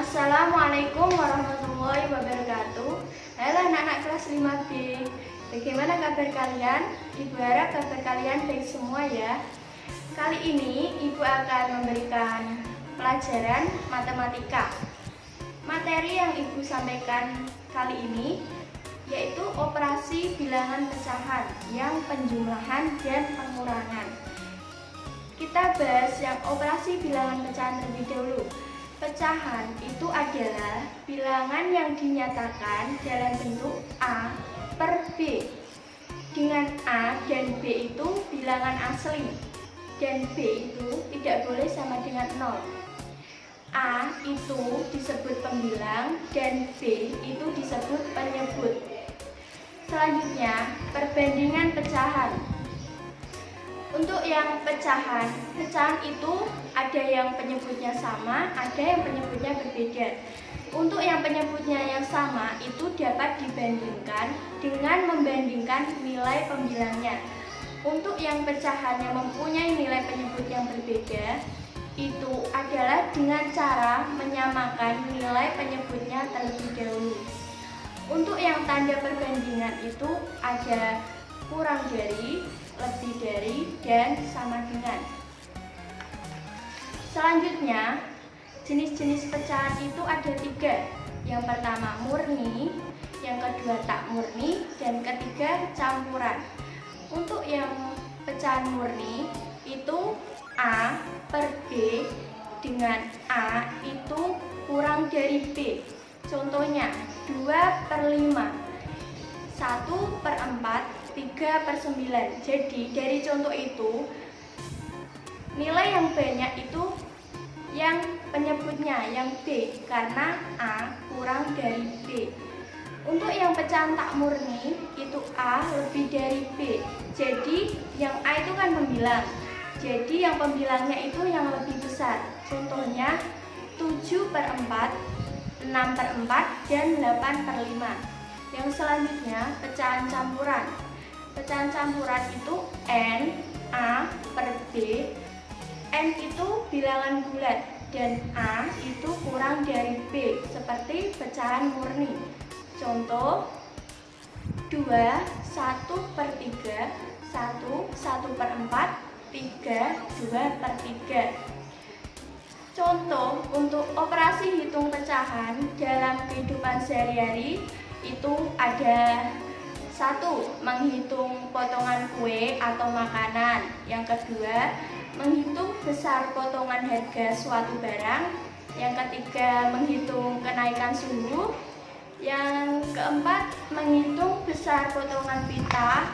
Assalamualaikum warahmatullahi wabarakatuh. Halo anak-anak kelas 5B. Bagaimana kabar kalian? Ibu harap kabar kalian baik semua ya. Kali ini Ibu akan memberikan pelajaran matematika. Materi yang Ibu sampaikan kali ini yaitu operasi bilangan pecahan yang penjumlahan dan pengurangan. Kita bahas yang operasi bilangan pecahan terlebih dahulu. Pecahan itu adalah bilangan yang dinyatakan dalam bentuk A per B. Dengan A dan B itu bilangan asli, dan B itu tidak boleh sama dengan 0. A itu disebut pembilang dan B itu disebut penyebut. Selanjutnya, perbandingan pecahan. Untuk yang pecahan itu ada yang penyebutnya sama, ada yang penyebutnya berbeda. Untuk yang penyebutnya yang sama itu dapat dibandingkan dengan membandingkan nilai pembilangnya. Untuk yang pecahan yang mempunyai nilai penyebut yang berbeda, itu adalah dengan cara menyamakan nilai penyebutnya terlebih dahulu. Untuk yang tanda perbandingan itu ada kurang dari, lebih dari, dan sama dengan. Selanjutnya, jenis-jenis pecahan itu ada 3. Yang pertama murni, yang kedua tak murni, dan ketiga campuran. Untuk yang pecahan murni itu A per B dengan A itu kurang dari B. Contohnya 2/5, 1/4, 3/9. Jadi dari contoh itu nilai yang banyak itu yang penyebutnya yang B karena A kurang dari B. Untuk yang pecahan tak murni itu A lebih dari B. Jadi yang A itu kan pembilang. Jadi yang pembilangnya itu yang lebih besar. Contohnya 7/4, 6/4, dan 8/5. Yang selanjutnya pecahan campuran. Pecahan campuran itu N, A per B. N itu bilangan bulat dan A itu kurang dari B seperti pecahan murni. Contoh 2, 1/3, 1, 1/4, 3, 2/3. Contoh untuk operasi hitung pecahan dalam kehidupan sehari-hari itu ada 1. Menghitung potongan kue atau makanan. Yang kedua, menghitung besar potongan harga suatu barang. Yang ketiga, menghitung kenaikan suhu. Yang keempat, menghitung besar potongan pita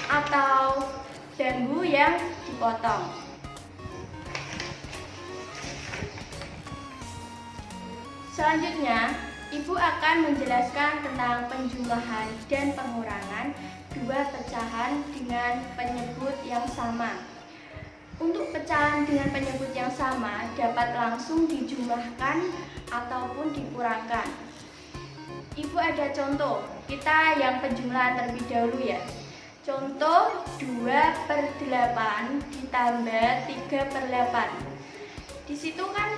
atau bambu yang dipotong. Selanjutnya, Ibu akan menjelaskan tentang penjumlahan dan pengurangan dua pecahan dengan penyebut yang sama. Untuk pecahan dengan penyebut yang sama dapat langsung dijumlahkan ataupun dikurangkan. Ibu ada contoh, kita yang penjumlahan terlebih dahulu ya. Contoh 2/8 ditambah 3/8. Di situ kan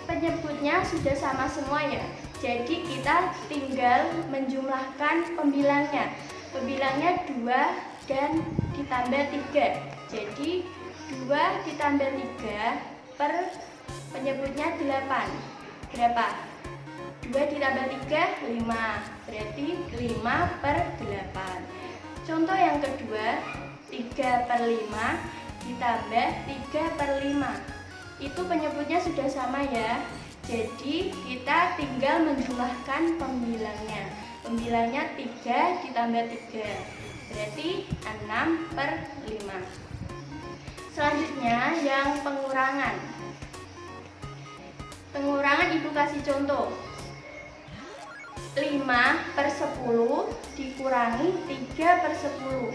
penyebutnya sudah sama semua ya. Jadi kita tinggal menjumlahkan pembilangnya. Pembilangnya 2 dan ditambah 3. Jadi 2 ditambah 3 per penyebutnya 8. Berapa? 2 ditambah 3, 5. Berarti 5/8. Contoh yang kedua 3/5 ditambah 3/5. Itu penyebutnya sudah sama ya. Jadi kita tinggal menjumlahkan pembilangnya. Pembilangnya 3 ditambah 3. Berarti 6/5. Selanjutnya yang pengurangan. Pengurangan Ibu kasih contoh. 5/10 dikurangi 3/10.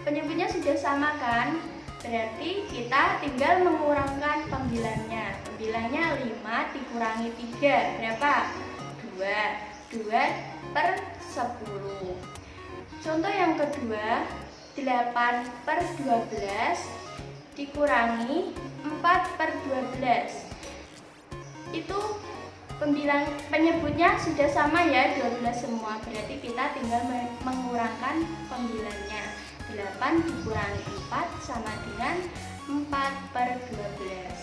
Penyebutnya sudah sama kan? Berarti kita tinggal mengurangkan pembilangnya. Pembilangnya 5 dikurangi 3. Berapa? 2. 2/10. Contoh yang kedua 8/12 dikurangi 4/12. itu penyebutnya sudah sama ya, 12 semua. Berarti kita tinggal mengurangkan pembilangnya. 8 dikurangi 4 sama dengan 4/12.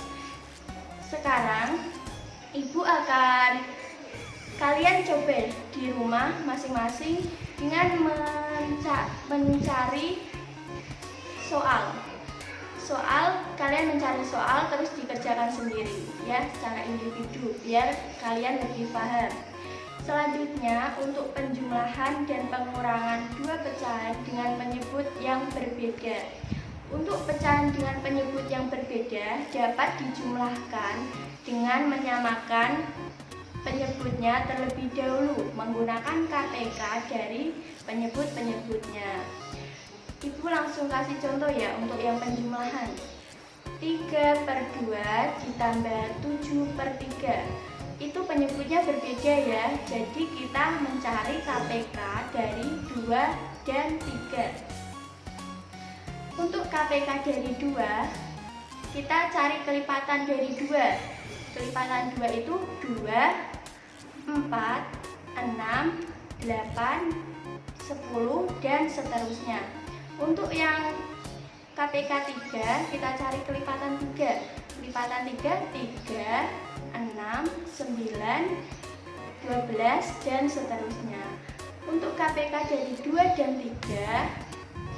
Sekarang Ibu akan kalian coba di rumah masing-masing dengan mencari soal, kalian mencari soal terus dikerjakan sendiri ya, secara individu biar kalian lebih paham. Selanjutnya untuk penjumlahan dan pengurangan dua pecahan dengan penyebut yang berbeda. Untuk pecahan dengan penyebut yang berbeda dapat dijumlahkan dengan menyamakan penyebutnya terlebih dahulu menggunakan KTK dari penyebut-penyebutnya. Ibu langsung kasih contoh ya untuk yang penjumlahan. 3/2 ditambah 7/3. Itu penyebutnya berbeda ya. Jadi kita mencari KPK dari 2 dan 3. Untuk KPK dari 2, kita cari kelipatan dari 2. Kelipatan 2 itu 2, 4, 6, 8, 10 dan seterusnya. Untuk yang KPK 3, kita cari kelipatan 3. Kelipatan 3, 3, 6, 9, 12 dan seterusnya. Untuk KPK dari 2 dan 3,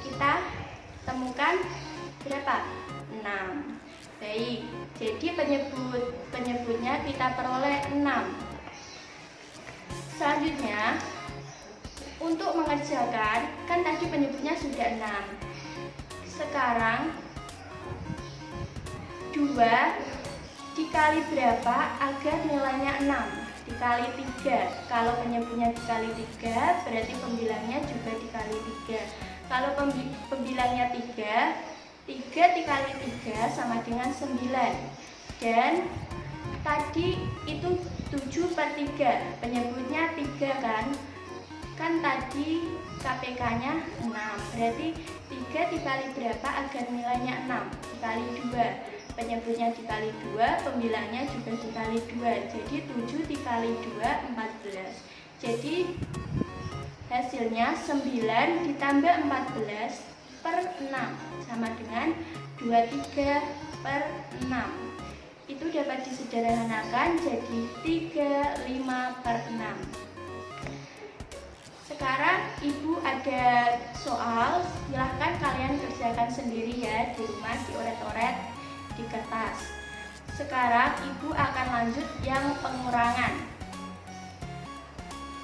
kita temukan berapa? 6. Baik, jadi penyebutnya kita peroleh 6. Selanjutnya, untuk mengerjakan, kan tadi penyebutnya sudah 6. Sekarang 2 dikali berapa agar nilainya 6? Dikali 3. Kalau penyebutnya dikali 3, berarti pembilangnya juga dikali 3. Kalau pembilangnya 3, 3 dikali 3 sama dengan 9. Dan tadi itu 7/3, penyebutnya 3 kan? Kan tadi KPK-nya 6, berarti 3 dikali berapa agar nilainya 6? Dikali 2, penyebutnya dikali 2, pembilangnya juga dikali 2. Jadi 7 dikali 2, 14. Jadi hasilnya 9 ditambah 14/6 sama dengan 23/6. Itu dapat disederhanakan jadi 35/6. Sekarang Ibu ada soal, silahkan kalian kerjakan sendiri ya di rumah, dioret-oret di kertas. Sekarang Ibu akan lanjut yang pengurangan.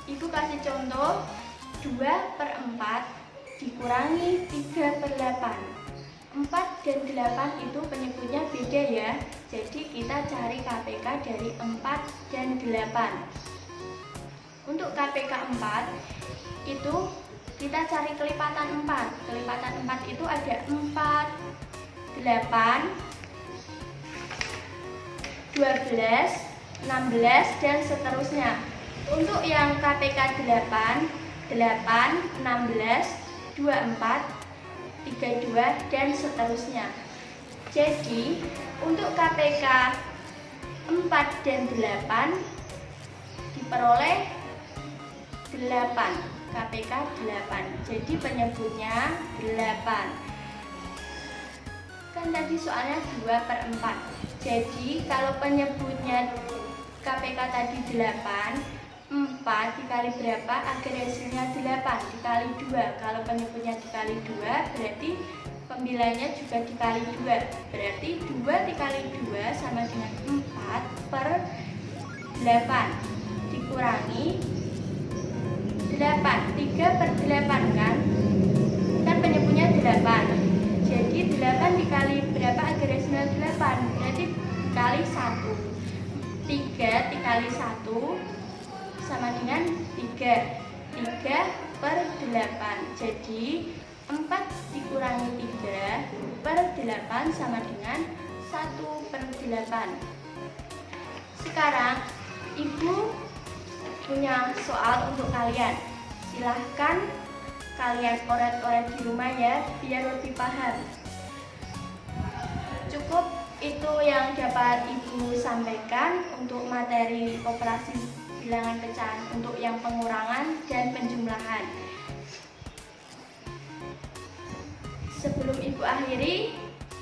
Ibu kasih contoh 2/4 dikurangi 3/8. 4 dan 8 itu penyebutnya beda ya. Jadi kita cari KPK dari 4 dan 8. Untuk KPK 4 itu kita cari kelipatan 4. Kelipatan 4 itu ada 4, 8, 12, 16 dan seterusnya. Untuk yang KPK 8, 16, 24, 32 dan seterusnya. Jadi untuk KPK 4 dan 8 diperoleh 8. KPK 8. Jadi penyebutnya 8. Kan tadi soalnya 2/4. Jadi kalau penyebutnya KPK tadi 8, 4 dikali berapa agar hasilnya 8? Dikali 2. Kalau penyebutnya dikali 2, berarti pembilangnya juga dikali 2. Berarti 2 dikali 2 sama dengan 4/8 dikurangi 8. 3/8 kan? Kan penyebutnya 8. Jadi 8 dikali berapa agar hasilnya 8? Berarti dikali 1. 3 dikali 1 sama dengan 3. 3/8. Jadi 4 dikurangi 3/8 sama dengan 1/8. Sekarang Ibu punya soal untuk kalian. Silahkan kalian oret-oret di rumah ya, biar lebih paham. Cukup itu yang dapat Ibu sampaikan untuk materi operasi bilangan pecahan untuk yang pengurangan dan penjumlahan. Sebelum Ibu akhiri,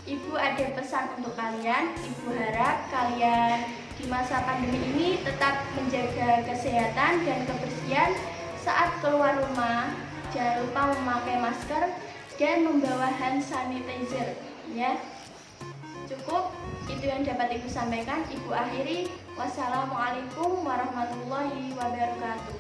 Ibu ada pesan untuk kalian. Ibu harap kalian di masa pandemi ini tetap menjaga kesehatan dan kebersihan saat keluar rumah. Jangan lupa memakai masker dan membawa hand sanitizer, ya. Cukup itu yang dapat Ibu sampaikan. Ibu akhiri. Wassalamualaikum warahmatullahi wabarakatuh.